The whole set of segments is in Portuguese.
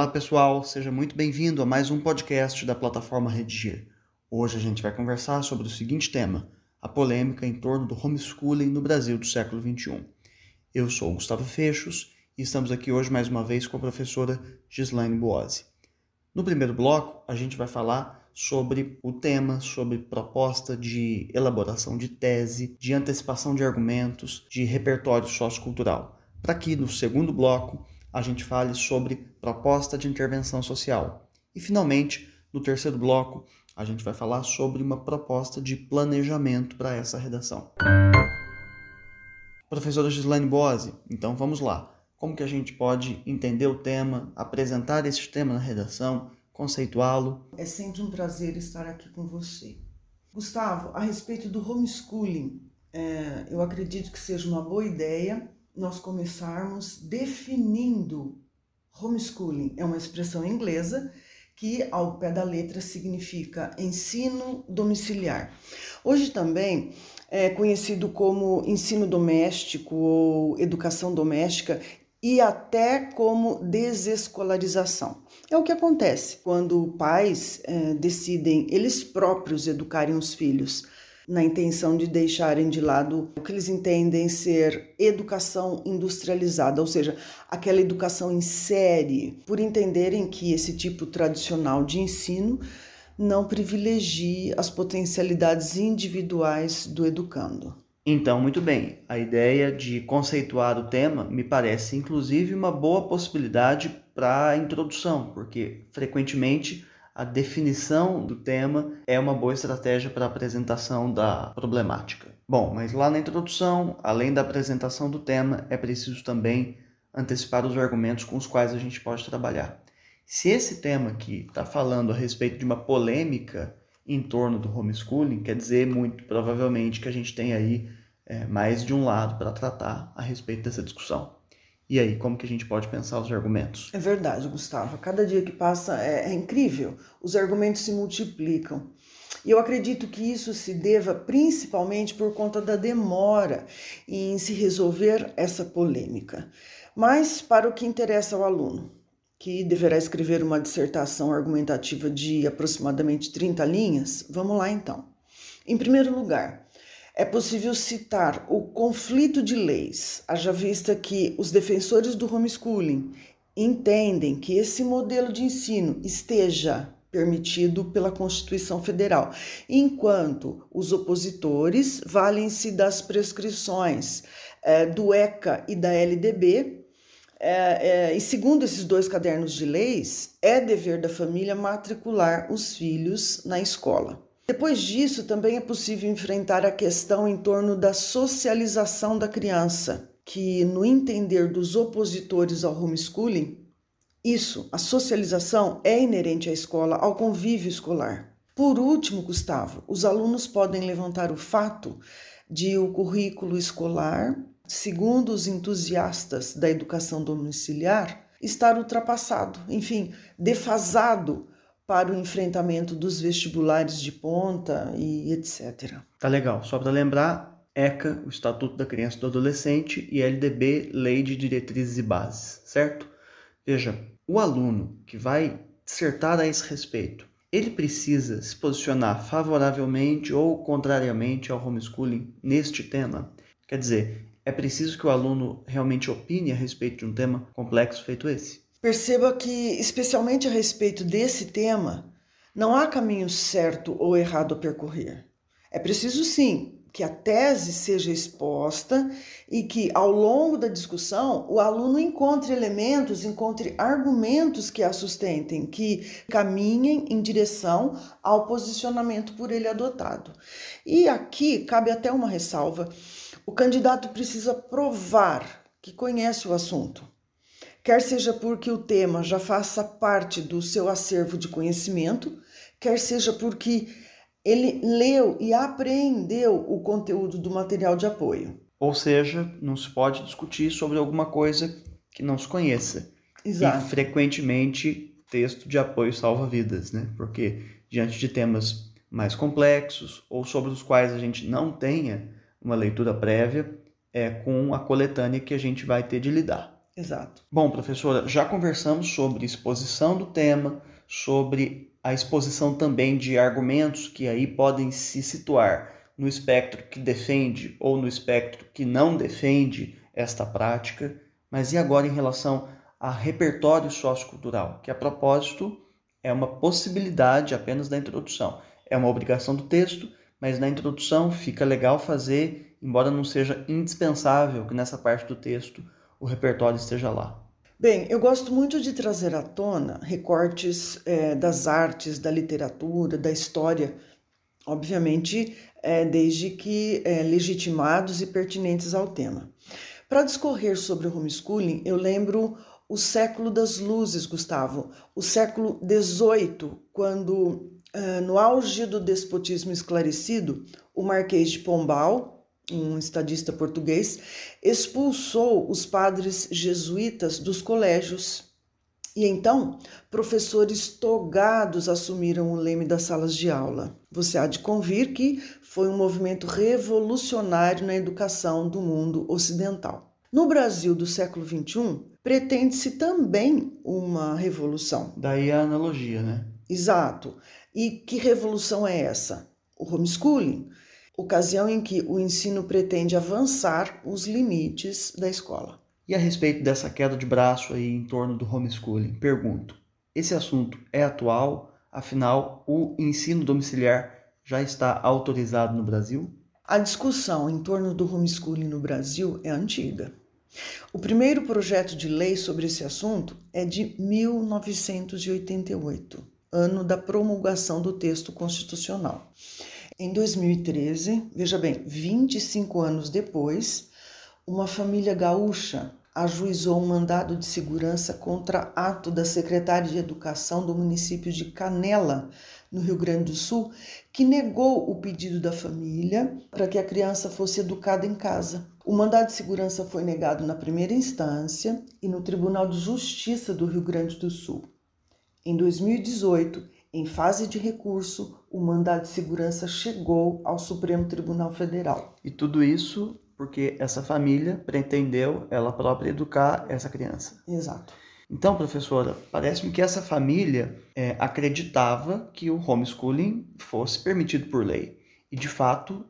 pessoal, seja muito bem-vindo a mais um podcast da plataforma Redigir. Hoje a gente vai conversar sobre o seguinte tema: a polêmica em torno do homeschooling no Brasil do século XXI. Eu sou o Gustavo Fechos e estamos aqui hoje mais uma vez com a professora Gislaine Boazzi. No primeiro bloco, a gente vai falar sobre o tema, sobre proposta de elaboração de tese, de antecipação de argumentos, de repertório sociocultural. Para que no segundo bloco a gente fale sobre proposta de intervenção social. E finalmente, no terceiro bloco, a gente vai falar sobre uma proposta de planejamento para essa redação. Professora Gislaine Boazzi, então vamos lá. Como que a gente pode entender o tema, apresentar esse tema na redação, conceituá-lo? É sempre um prazer estar aqui com você. Gustavo, a respeito do homeschooling, eu acredito que seja uma boa ideia nós começarmos definindo homeschooling. É uma expressão inglesa que, ao pé da letra, significa ensino domiciliar. Hoje também é conhecido como ensino doméstico ou educação doméstica e até como desescolarização. É o que acontece quando pais decidem eles próprios educarem os filhos, na intenção de deixarem de lado o que eles entendem ser educação industrializada, ou seja, aquela educação em série, por entenderem que esse tipo tradicional de ensino não privilegia as potencialidades individuais do educando. Então, muito bem, a ideia de conceituar o tema me parece inclusive uma boa possibilidade para a introdução, porque frequentemente a definição do tema é uma boa estratégia para a apresentação da problemática. Bom, mas lá na introdução, além da apresentação do tema, é preciso também antecipar os argumentos com os quais a gente pode trabalhar. Se esse tema aqui está falando a respeito de uma polêmica em torno do homeschooling, quer dizer muito provavelmente que a gente tem aí mais de um lado para tratar a respeito dessa discussão. E aí, como que a gente pode pensar os argumentos? É verdade, Gustavo. Cada dia que passa é incrível. Os argumentos se multiplicam. E eu acredito que isso se deva principalmente por conta da demora em se resolver essa polêmica. Mas para o que interessa ao aluno, que deverá escrever uma dissertação argumentativa de aproximadamente 30 linhas, vamos lá então. Em primeiro lugar, é possível citar o conflito de leis, haja vista que os defensores do homeschooling entendem que esse modelo de ensino esteja permitido pela Constituição Federal, enquanto os opositores valem-se das prescrições do ECA e da LDB. E segundo esses dois cadernos de leis, é dever da família matricular os filhos na escola. Depois disso, também é possível enfrentar a questão em torno da socialização da criança, que, no entender dos opositores ao homeschooling, a socialização é inerente à escola, ao convívio escolar. Por último, Gustavo, os alunos podem levantar o fato de o currículo escolar, segundo os entusiastas da educação domiciliar, estar ultrapassado, enfim, defasado para o enfrentamento dos vestibulares de ponta e etc. Tá legal. Só para lembrar, ECA, o Estatuto da Criança e do Adolescente, e LDB, Lei de Diretrizes e Bases, certo? Veja, o aluno que vai dissertar a esse respeito, ele precisa se posicionar favoravelmente ou contrariamente ao homeschooling neste tema? Quer dizer, é preciso que o aluno realmente opine a respeito de um tema complexo feito esse? Perceba que, especialmente a respeito desse tema, não há caminho certo ou errado a percorrer. É preciso, sim, que a tese seja exposta e que, ao longo da discussão, o aluno encontre elementos, encontre argumentos que a sustentem, que caminhem em direção ao posicionamento por ele adotado. E aqui cabe até uma ressalva: o candidato precisa provar que conhece o assunto. Quer seja porque o tema já faça parte do seu acervo de conhecimento, quer seja porque ele leu e apreendeu o conteúdo do material de apoio. Ou seja, não se pode discutir sobre alguma coisa que não se conheça. Exato. E frequentemente texto de apoio salva vidas, né? Porque diante de temas mais complexos ou sobre os quais a gente não tenha uma leitura prévia, é com a coletânea que a gente vai ter de lidar. Exato. Bom, professora, já conversamos sobre exposição do tema, sobre a exposição também de argumentos que aí podem se situar no espectro que defende ou no espectro que não defende esta prática, mas e agora em relação a repertório sociocultural, que a propósito é uma possibilidade apenas da introdução. É uma obrigação do texto, mas na introdução fica legal fazer, embora não seja indispensável que nessa parte do texto o repertório esteja lá. Bem, eu gosto muito de trazer à tona recortes das artes, da literatura, da história, obviamente, desde que legitimados e pertinentes ao tema. Para discorrer sobre o homeschooling, eu lembro o século das luzes, Gustavo, o século XVIII, quando, no auge do despotismo esclarecido, o Marquês de Pombal, um estadista português, expulsou os padres jesuítas dos colégios. E então, professores togados assumiram o leme das salas de aula. Você há de convir que foi um movimento revolucionário na educação do mundo ocidental. No Brasil do século XXI, pretende-se também uma revolução. Daí a analogia, né? Exato. E que revolução é essa? O homeschooling, ocasião em que o ensino pretende avançar os limites da escola. E a respeito dessa queda de braço aí em torno do homeschooling, pergunto, esse assunto é atual? Afinal, o ensino domiciliar já está autorizado no Brasil? A discussão em torno do homeschooling no Brasil é antiga. O primeiro projeto de lei sobre esse assunto é de 1988, ano da promulgação do texto constitucional. Em 2013, veja bem, 25 anos depois, uma família gaúcha ajuizou um mandado de segurança contra ato da secretária de Educação do município de Canela, no Rio Grande do Sul, que negou o pedido da família para que a criança fosse educada em casa. O mandado de segurança foi negado na primeira instância e no Tribunal de Justiça do Rio Grande do Sul. Em 2018, em fase de recurso, o mandado de segurança chegou ao Supremo Tribunal Federal. E tudo isso porque essa família pretendeu ela própria educar essa criança. Exato. Então, professora, parece-me que essa família acreditava que o homeschooling fosse permitido por lei. E, de fato,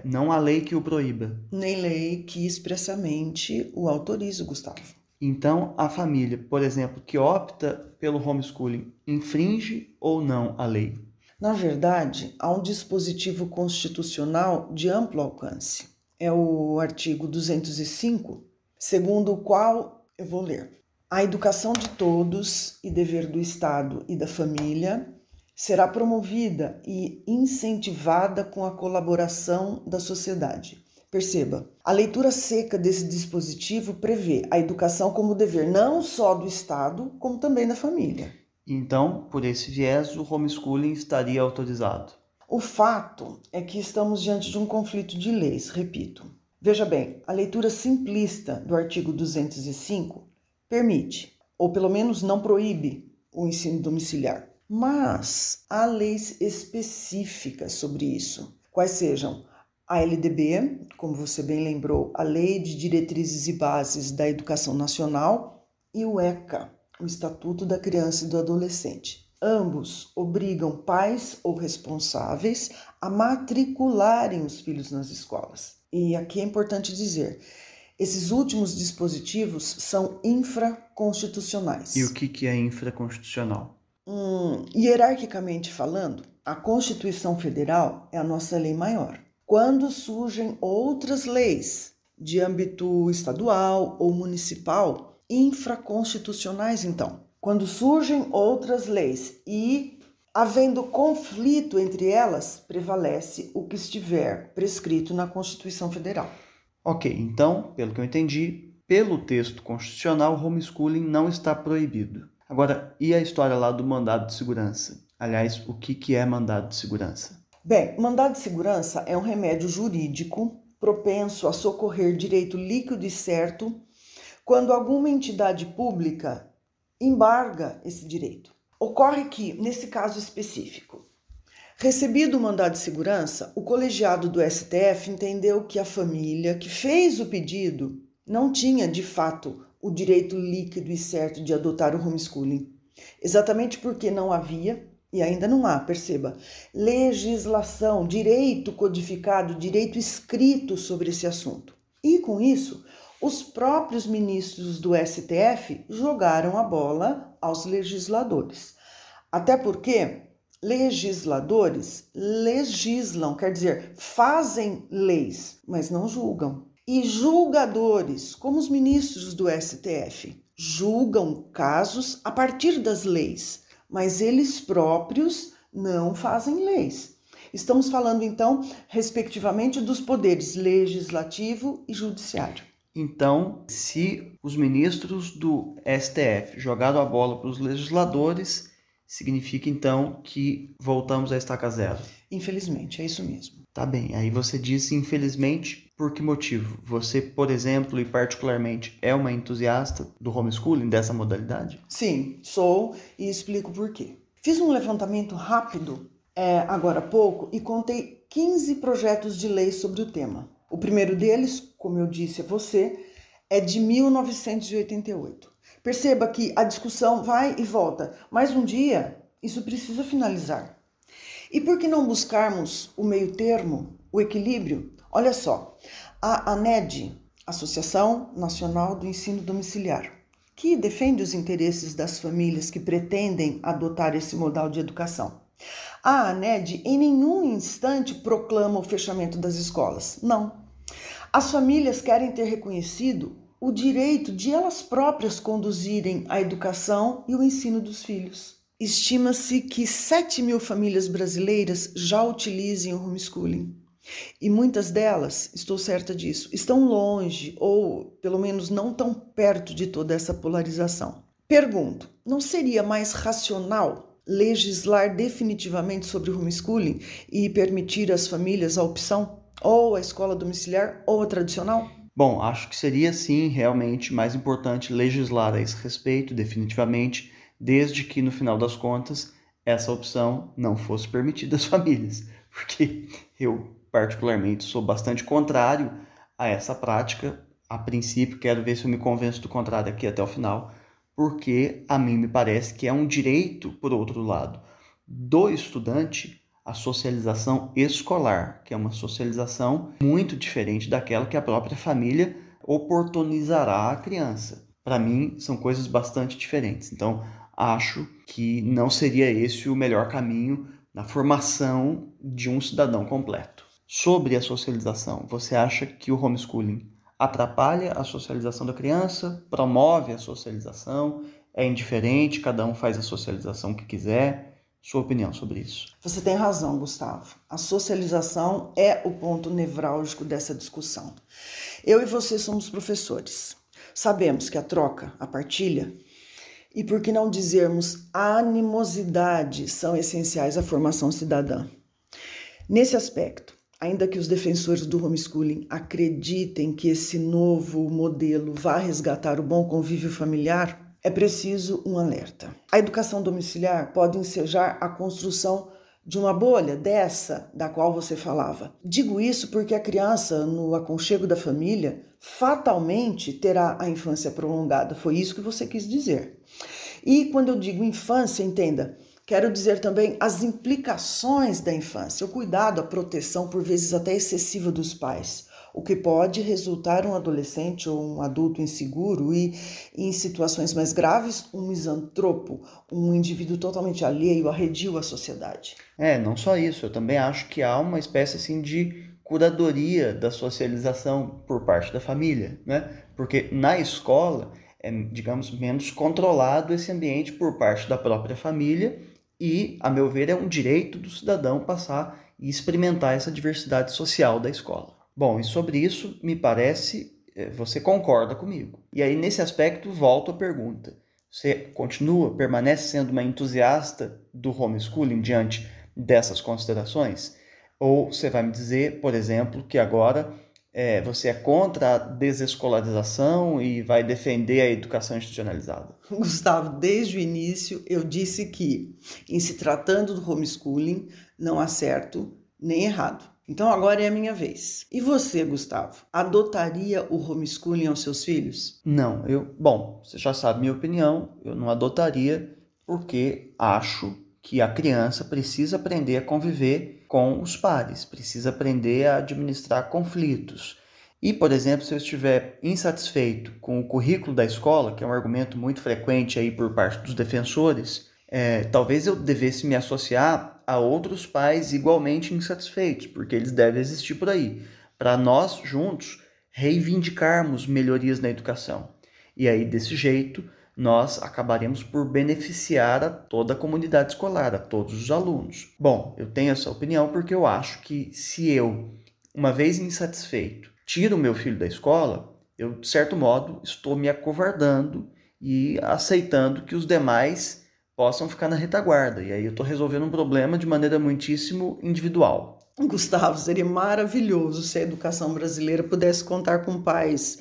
não há lei que o proíba. Nem lei que expressamente o autorize, Gustavo. Então, a família, por exemplo, que opta pelo homeschooling, infringe ou não a lei? Na verdade, há um dispositivo constitucional de amplo alcance. É o artigo 205, segundo o qual, eu vou ler. A educação de todos e dever do Estado e da família será promovida e incentivada com a colaboração da sociedade. Perceba, a leitura seca desse dispositivo prevê a educação como dever não só do Estado, como também da família. Então, por esse viés, o homeschooling estaria autorizado. O fato é que estamos diante de um conflito de leis, repito. Veja bem, a leitura simplista do artigo 205 permite, ou pelo menos não proíbe, o ensino domiciliar. Mas há leis específicas sobre isso, quais sejam a LDB, como você bem lembrou, a Lei de Diretrizes e Bases da Educação Nacional, e o ECA, o Estatuto da Criança e do Adolescente. Ambos obrigam pais ou responsáveis a matricularem os filhos nas escolas. E aqui é importante dizer, esses últimos dispositivos são infraconstitucionais. E o que é infraconstitucional? Hierarquicamente falando, a Constituição Federal é a nossa lei maior. Quando surgem outras leis de âmbito estadual ou municipal, infraconstitucionais então. Quando surgem outras leis e, havendo conflito entre elas, prevalece o que estiver prescrito na Constituição Federal. Ok, então, pelo que eu entendi, pelo texto constitucional, o homeschooling não está proibido. Agora, e a história lá do mandado de segurança? Aliás, o que é mandado de segurança? Bem, mandado de segurança é um remédio jurídico propenso a socorrer direito líquido e certo quando alguma entidade pública embarga esse direito. Ocorre que, nesse caso específico, recebido o mandado de segurança, o colegiado do STF entendeu que a família que fez o pedido não tinha, de fato, o direito líquido e certo de adotar o homeschooling. Exatamente porque não havia, e ainda não há, perceba, legislação, direito codificado, direito escrito sobre esse assunto. E com isso, os próprios ministros do STF jogaram a bola aos legisladores. Até porque legisladores legislam, quer dizer, fazem leis, mas não julgam. E julgadores, como os ministros do STF, julgam casos a partir das leis, mas eles próprios não fazem leis. Estamos falando, então, respectivamente, dos poderes legislativo e judiciário. Então, se os ministros do STF jogaram a bola para os legisladores, significa então que voltamos à estaca zero. Infelizmente, é isso mesmo. Tá bem, aí você disse infelizmente, por que motivo? Você, por exemplo, e particularmente, é uma entusiasta do homeschooling, dessa modalidade? Sim, sou e explico por quê. Fiz um levantamento rápido agora há pouco e contei 15 projetos de lei sobre o tema. O primeiro deles, como eu disse a você, é de 1988. Perceba que a discussão vai e volta, mas um dia isso precisa finalizar. E por que não buscarmos o meio termo, o equilíbrio? Olha só, a ANED, Associação Nacional do Ensino Domiciliar, que defende os interesses das famílias que pretendem adotar esse modal de educação. A ANED em nenhum instante proclama o fechamento das escolas, não. As famílias querem ter reconhecido o direito de elas próprias conduzirem a educação e o ensino dos filhos. Estima-se que 7 mil famílias brasileiras já utilizem o homeschooling. E muitas delas, estou certa disso, estão longe ou pelo menos não tão perto de toda essa polarização. Pergunto, não seria mais racional legislar definitivamente sobre o homeschooling e permitir às famílias a opção, ou a escola domiciliar ou a tradicional? Bom, acho que seria sim realmente mais importante legislar a esse respeito, definitivamente, desde que no final das contas essa opção não fosse permitida às famílias, porque eu particularmente sou bastante contrário a essa prática. A princípio, quero ver se eu me convenço do contrário aqui até o final, porque a mim me parece que é um direito, por outro lado, do estudante a socialização escolar, que é uma socialização muito diferente daquela que a própria família oportunizará à criança. Para mim, são coisas bastante diferentes. Então, acho que não seria esse o melhor caminho na formação de um cidadão completo. Sobre a socialização, você acha que o homeschooling atrapalha a socialização da criança, promove a socialização, é indiferente, cada um faz a socialização que quiser? Sua opinião sobre isso? Você tem razão, Gustavo. A socialização é o ponto nevrálgico dessa discussão. Eu e você somos professores. Sabemos que a troca, a partilha, e por que não dizermos a animosidade são essenciais à formação cidadã. Nesse aspecto, ainda que os defensores do homeschooling acreditem que esse novo modelo vá resgatar o bom convívio familiar, é preciso um alerta. A educação domiciliar pode ensejar a construção de uma bolha dessa da qual você falava. Digo isso porque a criança, no aconchego da família, fatalmente terá a infância prolongada. Foi isso que você quis dizer. E quando eu digo infância, entenda, quero dizer também as implicações da infância, o cuidado, a proteção, por vezes até excessiva dos pais, o que pode resultar um adolescente ou um adulto inseguro e, em situações mais graves, um misantropo, um indivíduo totalmente alheio, arredio à sociedade. Não só isso, eu também acho que há uma espécie assim de curadoria da socialização por parte da família, né? Porque na escola é, digamos, menos controlado esse ambiente por parte da própria família e, a meu ver, é um direito do cidadão passar e experimentar essa diversidade social da escola. Bom, e sobre isso, me parece, você concorda comigo. E aí, nesse aspecto, volto à pergunta. Você permanece sendo uma entusiasta do homeschooling diante dessas considerações? Ou você vai me dizer, por exemplo, que agora você é contra a desescolarização e vai defender a educação institucionalizada? Gustavo, desde o início eu disse que, em se tratando do homeschooling, não há certo nem errado. Então agora é a minha vez. E você, Gustavo, adotaria o homeschooling aos seus filhos? Não, bom, você já sabe minha opinião, eu não adotaria porque acho que a criança precisa aprender a conviver com os pares, precisa aprender a administrar conflitos. E, por exemplo, se eu estiver insatisfeito com o currículo da escola, que é um argumento muito frequente aí por parte dos defensores, talvez eu devesse me associar a outros pais igualmente insatisfeitos, porque eles devem existir por aí, para nós juntos reivindicarmos melhorias na educação. E aí, desse jeito, nós acabaremos por beneficiar a toda a comunidade escolar, a todos os alunos. Bom, eu tenho essa opinião porque eu acho que se eu, uma vez insatisfeito, tiro o meu filho da escola, eu, de certo modo, estou me acovardando e aceitando que os demais possam ficar na retaguarda. E aí eu estou resolvendo um problema de maneira muitíssimo individual. Gustavo, seria maravilhoso se a educação brasileira pudesse contar com pais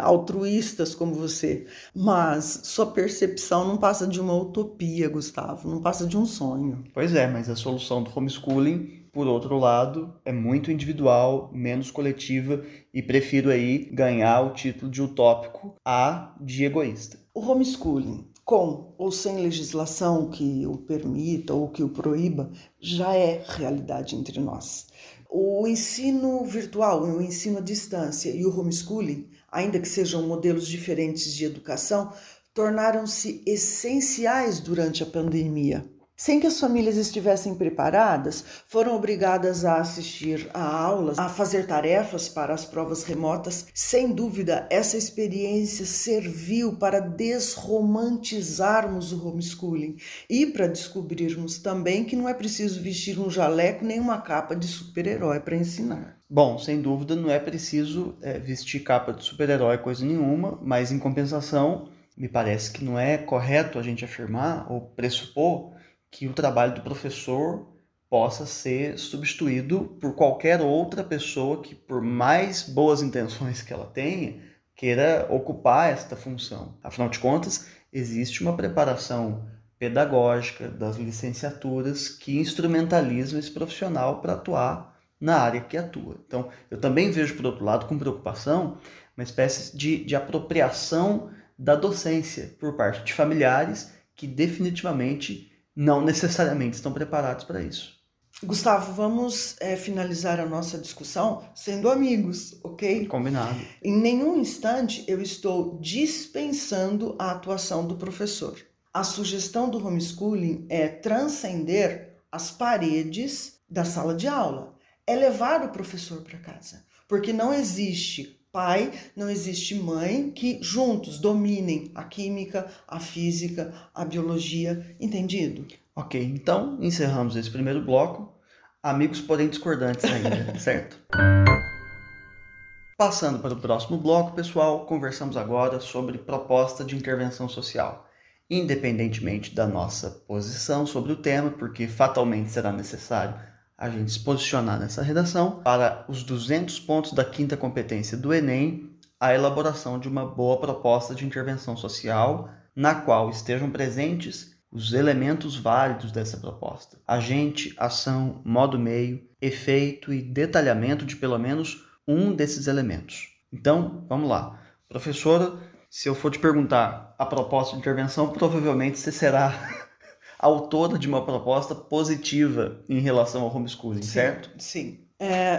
altruístas como você, mas sua percepção não passa de uma utopia, Gustavo, não passa de um sonho. Pois é, mas a solução do homeschooling, por outro lado, é muito individual, menos coletiva e prefiro aí ganhar o título de utópico a de egoísta. O homeschooling, com ou sem legislação que o permita ou que o proíba, já é realidade entre nós. O ensino virtual, o ensino à distância e o homeschooling, ainda que sejam modelos diferentes de educação, tornaram-se essenciais durante a pandemia. Sem que as famílias estivessem preparadas, foram obrigadas a assistir a aulas, a fazer tarefas para as provas remotas. Sem dúvida, essa experiência serviu para desromantizarmos o homeschooling e para descobrirmos também que não é preciso vestir um jaleco nem uma capa de super-herói para ensinar. Bom, sem dúvida não é preciso vestir capa de super-herói coisa nenhuma, mas em compensação, me parece que não é correto a gente afirmar ou pressupor que o trabalho do professor possa ser substituído por qualquer outra pessoa que, por mais boas intenções que ela tenha, queira ocupar esta função. Afinal de contas, existe uma preparação pedagógica das licenciaturas que instrumentalizam esse profissional para atuar na área que atua. Então, eu também vejo, por outro lado, com preocupação, uma espécie de apropriação da docência por parte de familiares que definitivamente não necessariamente estão preparados para isso. Gustavo, vamos finalizar a nossa discussão sendo amigos, ok? Combinado. Em nenhum instante eu estou dispensando a atuação do professor. A sugestão do homeschooling é transcender as paredes da sala de aula, é levar o professor para casa, porque não existe pai, não existe mãe que juntos dominem a química, a física, a biologia, entendido? Ok, então encerramos esse primeiro bloco. Amigos, porém discordantes ainda, certo? Passando para o próximo bloco, pessoal, conversamos agora sobre proposta de intervenção social. Independentemente da nossa posição sobre o tema, porque fatalmente será necessário a gente se posicionar nessa redação, para os 200 pontos da quinta competência do Enem, a elaboração de uma boa proposta de intervenção social, na qual estejam presentes os elementos válidos dessa proposta: agente, ação, modo meio, efeito e detalhamento de pelo menos um desses elementos. Então, vamos lá. Professora, se eu for te perguntar a proposta de intervenção, provavelmente você será autora de uma proposta positiva em relação ao homeschooling, Sim, certo? Sim.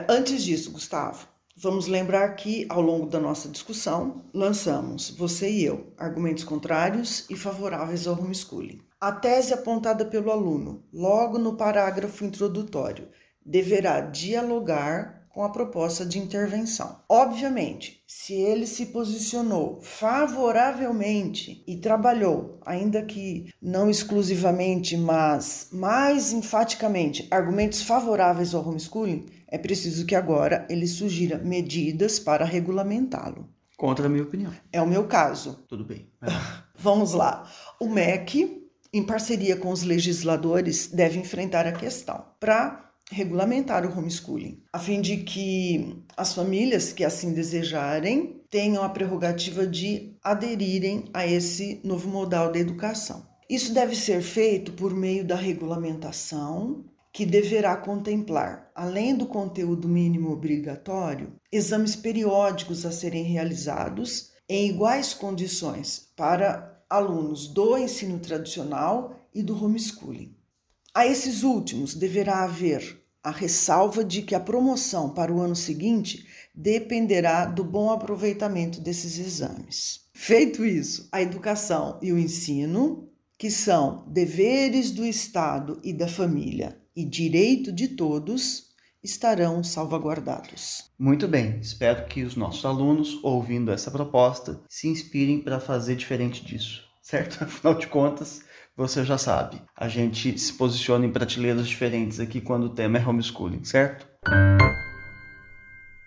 Antes disso, Gustavo, vamos lembrar que ao longo da nossa discussão, lançamos, você e eu, argumentos contrários e favoráveis ao homeschooling. A tese apontada pelo aluno, logo no parágrafo introdutório, deverá dialogar com a proposta de intervenção. Obviamente, se ele se posicionou favoravelmente e trabalhou, ainda que não exclusivamente, mas mais enfaticamente, argumentos favoráveis ao homeschooling, é preciso que agora ele sugira medidas para regulamentá-lo. Contra a minha opinião. É o meu caso. Tudo bem. Vamos lá. O MEC, em parceria com os legisladores, deve enfrentar a questão para regulamentar o homeschooling, a fim de que as famílias que assim desejarem tenham a prerrogativa de aderirem a esse novo modal de educação. Isso deve ser feito por meio da regulamentação, que deverá contemplar, além do conteúdo mínimo obrigatório, exames periódicos a serem realizados em iguais condições para alunos do ensino tradicional e do homeschooling. A esses últimos deverá haver a ressalva de que a promoção para o ano seguinte dependerá do bom aproveitamento desses exames. Feito isso, a educação e o ensino, que são deveres do Estado e da família e direito de todos, estarão salvaguardados. Muito bem, espero que os nossos alunos, ouvindo essa proposta, se inspirem para fazer diferente disso, certo? Afinal de contas, você já sabe, a gente se posiciona em prateleiras diferentes aqui quando o tema é homeschooling, certo?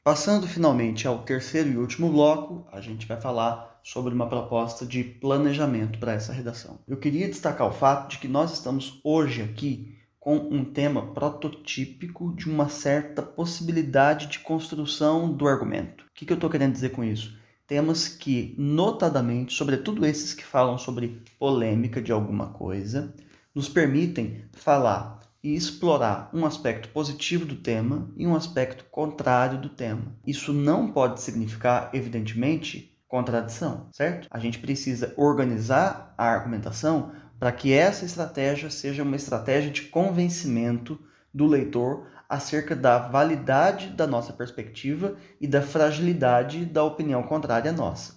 Passando finalmente ao terceiro e último bloco, a gente vai falar sobre uma proposta de planejamento para essa redação. Eu queria destacar o fato de que nós estamos hoje aqui com um tema prototípico de uma certa possibilidade de construção do argumento. O que eu estou querendo dizer com isso? Temas que, notadamente, sobretudo esses que falam sobre polêmica de alguma coisa, nos permitem falar e explorar um aspecto positivo do tema e um aspecto contrário do tema. Isso não pode significar, evidentemente, contradição, certo? A gente precisa organizar a argumentação para que essa estratégia seja uma estratégia de convencimento do leitor acerca da validade da nossa perspectiva e da fragilidade da opinião contrária à nossa.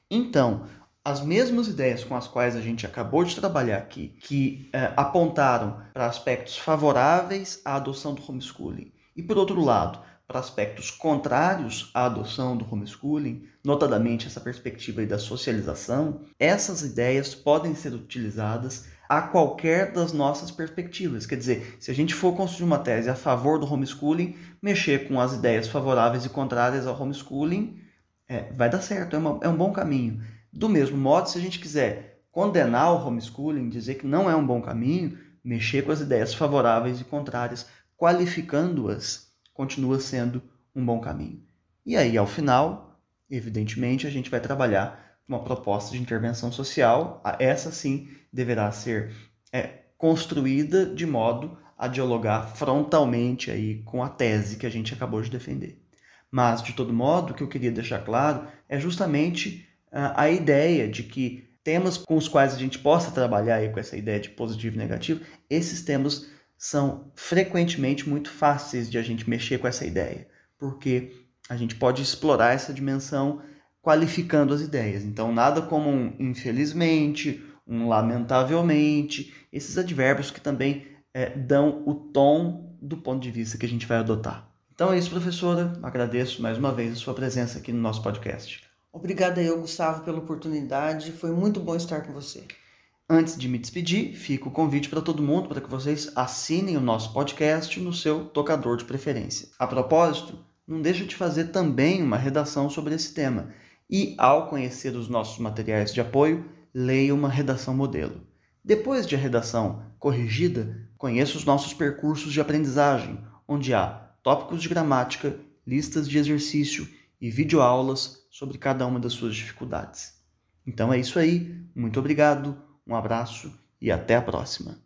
Então, as mesmas ideias com as quais a gente acabou de trabalhar aqui, que apontaram para aspectos favoráveis à adoção do homeschooling e, por outro lado, para aspectos contrários à adoção do homeschooling, notadamente essa perspectiva da socialização, essas ideias podem ser utilizadas a qualquer das nossas perspectivas. Quer dizer, se a gente for construir uma tese a favor do homeschooling, mexer com as ideias favoráveis e contrárias ao homeschooling, vai dar certo, é um bom caminho. Do mesmo modo, se a gente quiser condenar o homeschooling, dizer que não é um bom caminho, mexer com as ideias favoráveis e contrárias, qualificando-as, continua sendo um bom caminho. E aí, ao final, evidentemente, a gente vai trabalhar uma proposta de intervenção social. Essa sim deverá ser construída de modo a dialogar frontalmente aí com a tese que a gente acabou de defender. Mas, de todo modo, o que eu queria deixar claro é justamente a ideia de que temas com os quais a gente possa trabalhar aí com essa ideia de positivo e negativo, esses temas são frequentemente muito fáceis de a gente mexer com essa ideia, porque a gente pode explorar essa dimensão qualificando as ideias. Então, nada como um infelizmente, um lamentavelmente, esses advérbios que também dão o tom do ponto de vista que a gente vai adotar. Então é isso, professora. Agradeço mais uma vez a sua presença aqui no nosso podcast. Obrigada eu, Gustavo, pela oportunidade. Foi muito bom estar com você. Antes de me despedir, fica o convite para todo mundo para que vocês assinem o nosso podcast no seu tocador de preferência. A propósito, não deixa de fazer também uma redação sobre esse tema. E, ao conhecer os nossos materiais de apoio, leia uma redação modelo. Depois de a redação corrigida, conheça os nossos percursos de aprendizagem, onde há tópicos de gramática, listas de exercício e videoaulas sobre cada uma das suas dificuldades. Então é isso aí, muito obrigado, um abraço e até a próxima.